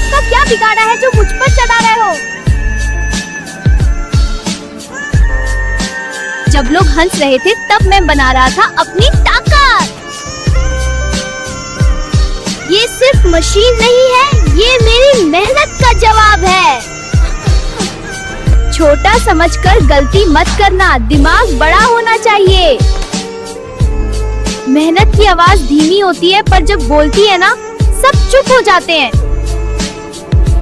सबका क्या बिगाड़ा है जो मुझ पर चढ़ा रहे हो? जब लोग हंस रहे थे तब मैं बना रहा था अपनी ताकत। ये सिर्फ मशीन नहीं है, ये मेरी मेहनत का जवाब है। छोटा समझकर गलती मत करना, दिमाग बड़ा होना चाहिए। मेहनत की आवाज धीमी होती है पर जब बोलती है ना, सब चुप हो जाते हैं।